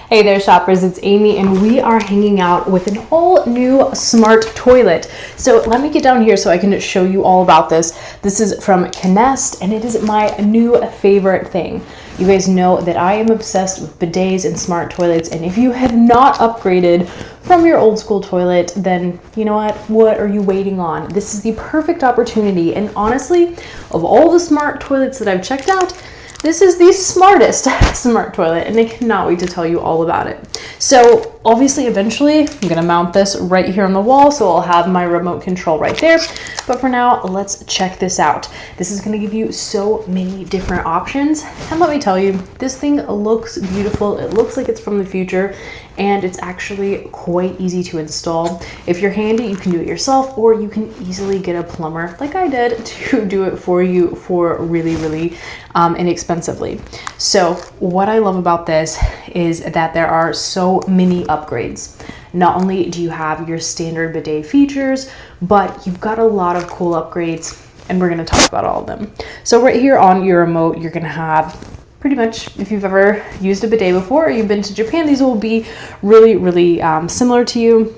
Hey there shoppers, it's Amy and we are hanging out with an all new smart toilet. So let me get down here so I can show you all about this. This is from CANEST and it is my new favorite thing. You guys know that I am obsessed with bidets and smart toilets, and if you have not upgraded from your old school toilet, then you know what are you waiting on? This is the perfect opportunity, and honestly, of all the smart toilets that I've checked out, this is the smartest smart toilet, and I cannot wait to tell you all about it. So obviously, eventually, I'm gonna mount this right here on the wall, so I'll have my remote control right there. But for now, let's check this out. This is gonna give you so many different options. And let me tell you, this thing looks beautiful. It looks like it's from the future, and it's actually quite easy to install. If you're handy, you can do it yourself, or you can easily get a plumber like I did to do it for you for really inexpensively. So what I love about this is that there are so many upgrades. Not only do you have your standard bidet features, but you've got a lot of cool upgrades, and we're gonna talk about all of them. So right here on your remote, you're gonna have pretty much, if you've ever used a bidet before or you've been to Japan, these will be really similar to you.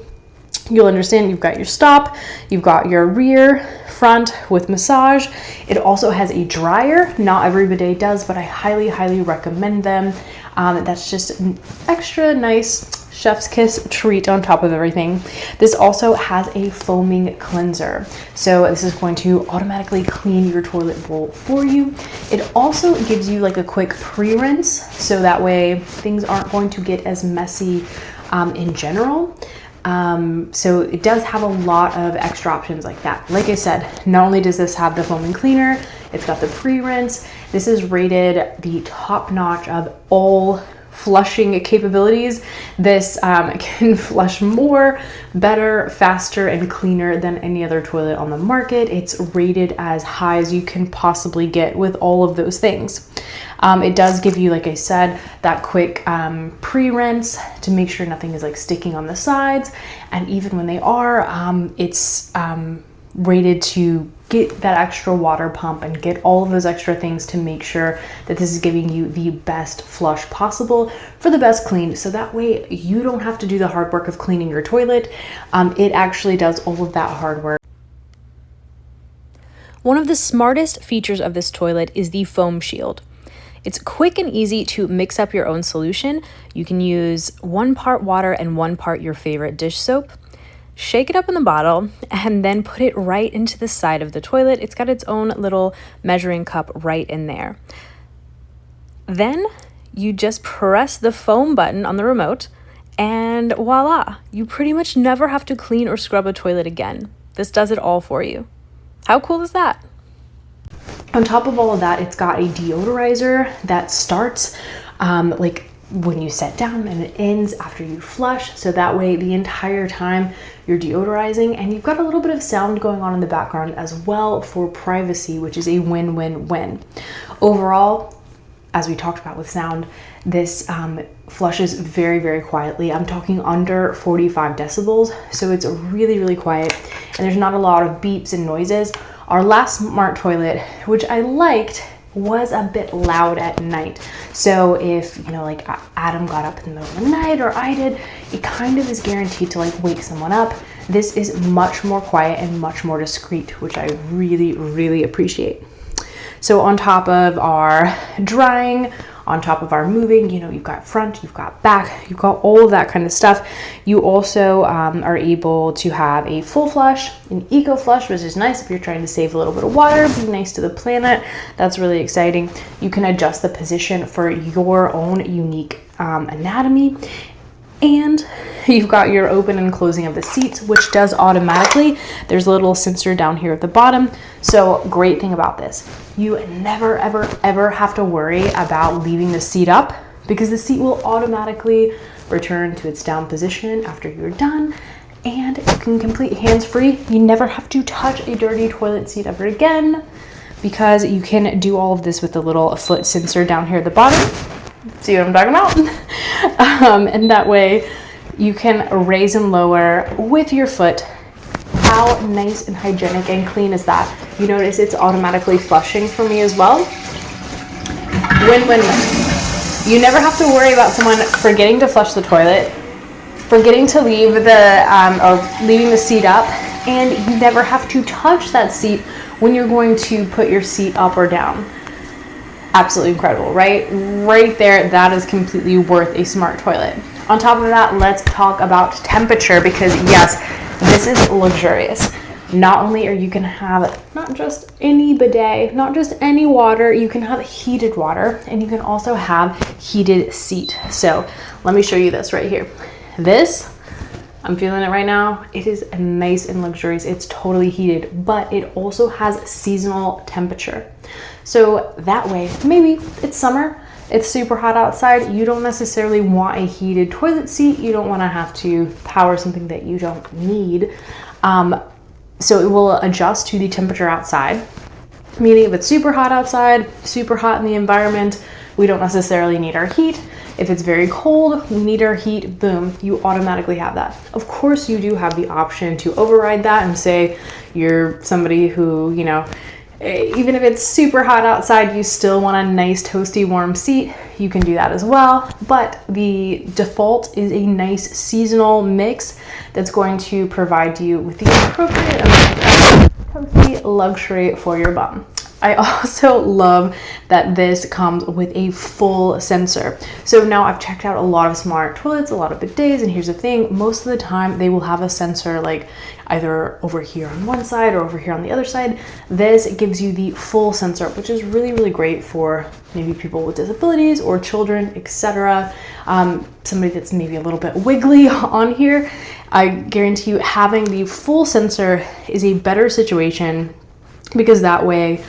You'll understand you've got your stop, you've got your rear, front with massage. It also has a dryer. Not every bidet does, but I highly recommend them. That's just an extra nice chef's kiss treat on top of everything. This also has a foaming cleanser. So this is going to automatically clean your toilet bowl for you. It also gives you like a quick pre-rinse, so that way things aren't going to get as messy in general. So it does have a lot of extra options like that. Like I said, not only does this have the foaming cleaner, it's got the pre-rinse. This is rated the top notch of all flushing capabilities. This can flush more, better, faster, and cleaner than any other toilet on the market. It's rated as high as you can possibly get with all of those things. It does give you, like I said, that quick pre-rinse to make sure nothing is like sticking on the sides. And even when they are, it's rated to get that extra water pump and get all of those extra things to make sure that this is giving you the best flush possible for the best clean. So that way you don't have to do the hard work of cleaning your toilet. It actually does all of that hard work. One of the smartest features of this toilet is the foam shield. It's quick and easy to mix up your own solution. You can use 1 part water and 1 part your favorite dish soap. Shake it up in the bottle and then put it right into the side of the toilet. It's got its own little measuring cup right in there. Then you just press the foam button on the remote and voila, you pretty much never have to clean or scrub a toilet again. This does it all for you. How cool is that? On top of all of that, it's got a deodorizer that starts like when you sit down, and it ends after you flush. So that way the entire time you're deodorizing, and you've got a little bit of sound going on in the background as well for privacy, which is a win-win-win. Overall, as we talked about with sound, this flushes very quietly. I'm talking under 45 decibels. So it's really quiet, and there's not a lot of beeps and noises. Our last smart toilet, which I liked, was a bit loud at night. So if, you know, like Adam got up in the middle of the night, or I did, it kind of is guaranteed to like wake someone up. This is much more quiet and much more discreet, which I really appreciate. So on top of our drying, on top of our moving, you know, you've got front, you've got back, you've got all of that kind of stuff. You also are able to have a full flush, an eco flush, which is nice if you're trying to save a little bit of water, be nice to the planet. That's really exciting. You can adjust the position for your own unique anatomy. And you've got your open and closing of the seats, which does automatically. There's a little sensor down here at the bottom. So great thing about this, you never ever have to worry about leaving the seat up, because the seat will automatically return to its down position after you're done, and you can complete hands-free. You never have to touch a dirty toilet seat ever again, because you can do all of this with the little foot sensor down here at the bottom. See what I'm talking about? And that way you can raise and lower with your foot. How nice and hygienic and clean is that? You notice it's automatically flushing for me as well. Win-win-win. You never have to worry about someone forgetting to flush the toilet, forgetting to leave or leaving the seat up, and you never have to touch that seat when you're going to put your seat up or down. Absolutely incredible, right? Right there, that is completely worth a smart toilet. On top of that, let's talk about temperature, because yes, this is luxurious. Not only are you gonna have not just any bidet, not just any water, you can have heated water, and you can also have heated seat. So let me show you this right here. This, I'm feeling it right now. It is nice and luxurious. It's totally heated, but it also has seasonal temperature. So that way, maybe it's summer, it's super hot outside, you don't necessarily want a heated toilet seat, you don't want to have to power something that you don't need. So it will adjust to the temperature outside, meaning if it's super hot outside, super hot in the environment, we don't necessarily need our heat. If it's very cold, we need our heat, boom, you automatically have that. Of course, you do have the option to override that and say you're somebody who, you know, even if it's super hot outside, you still want a nice toasty warm seat, you can do that as well. But the default is a nice seasonal mix that's going to provide you with the appropriate amount of toasty luxury for your bum. I also love that this comes with a full sensor. So now I've checked out a lot of smart toilets, a lot of bidets, and here's the thing, most of the time they will have a sensor like either over here on one side or over here on the other side. This gives you the full sensor, which is really, really great for maybe people with disabilities or children, etc. Somebody that's maybe a little bit wiggly on here. I guarantee you having the full sensor is a better situation, because that way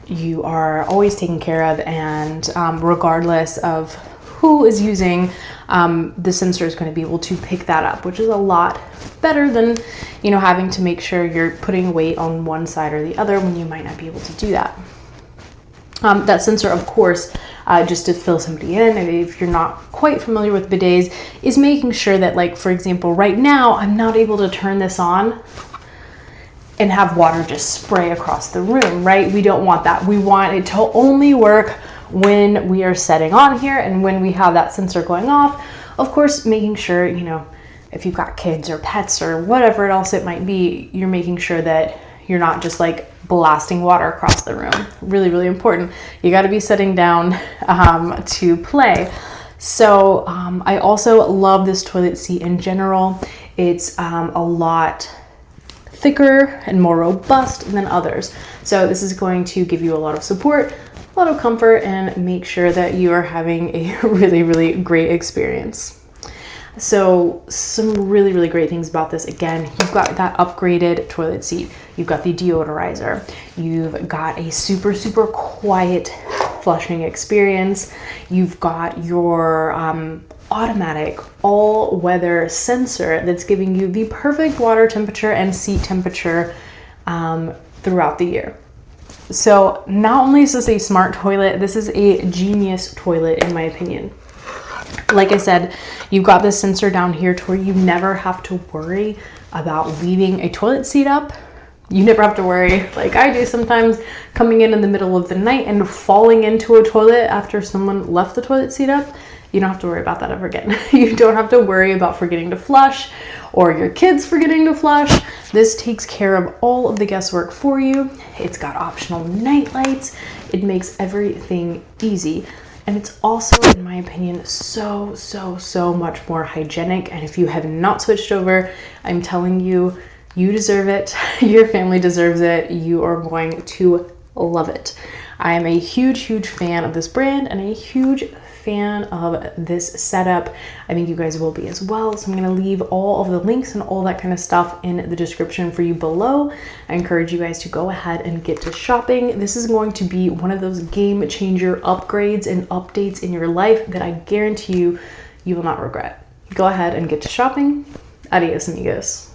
you are always taken care of, and regardless of who is using, the sensor is going to be able to pick that up, which is a lot better than, you know, having to make sure you're putting weight on one side or the other when you might not be able to do that. That sensor, of course, just to fill somebody in, if you're not quite familiar with bidets, is making sure that, like, for example, right now, I'm not able to turn this on and have water just spray across the room, right? We don't want that. We want it to only work when we are setting on here and when we have that sensor going off. Of course, making sure, you know, if you've got kids or pets or whatever else it might be, you're making sure that you're not just like blasting water across the room. Really, really important. You got to be sitting down to play. So I also love this toilet seat in general. It's a lot thicker and more robust than others. So this is going to give you a lot of support, a lot of comfort, and make sure that you are having a really, really great experience. So some really, really great things about this. Again, you've got that upgraded toilet seat. You've got the deodorizer. You've got a super, super quiet flushing experience. You've got your automatic all-weather sensor that's giving you the perfect water temperature and seat temperature throughout the year. So not only is this a smart toilet, this is a genius toilet in my opinion. Like I said, you've got this sensor down here to where you never have to worry about leaving a toilet seat up. You never have to worry, like I do sometimes, coming in the middle of the night and falling into a toilet after someone left the toilet seat up. You don't have to worry about that ever again. You don't have to worry about forgetting to flush or your kids forgetting to flush. This takes care of all of the guesswork for you. It's got optional night lights. It makes everything easy. And it's also, in my opinion, so much more hygienic. And if you have not switched over, I'm telling you, you deserve it. Your family deserves it. You are going to love it. I am a huge fan of this brand and a huge fan of this setup. I think you guys will be as well. So I'm going to leave all of the links and all that kind of stuff in the description for you below. I encourage you guys to go ahead and get to shopping. This is going to be one of those game changer upgrades and updates in your life that I guarantee you, you will not regret. Go ahead and get to shopping. Adios, amigos.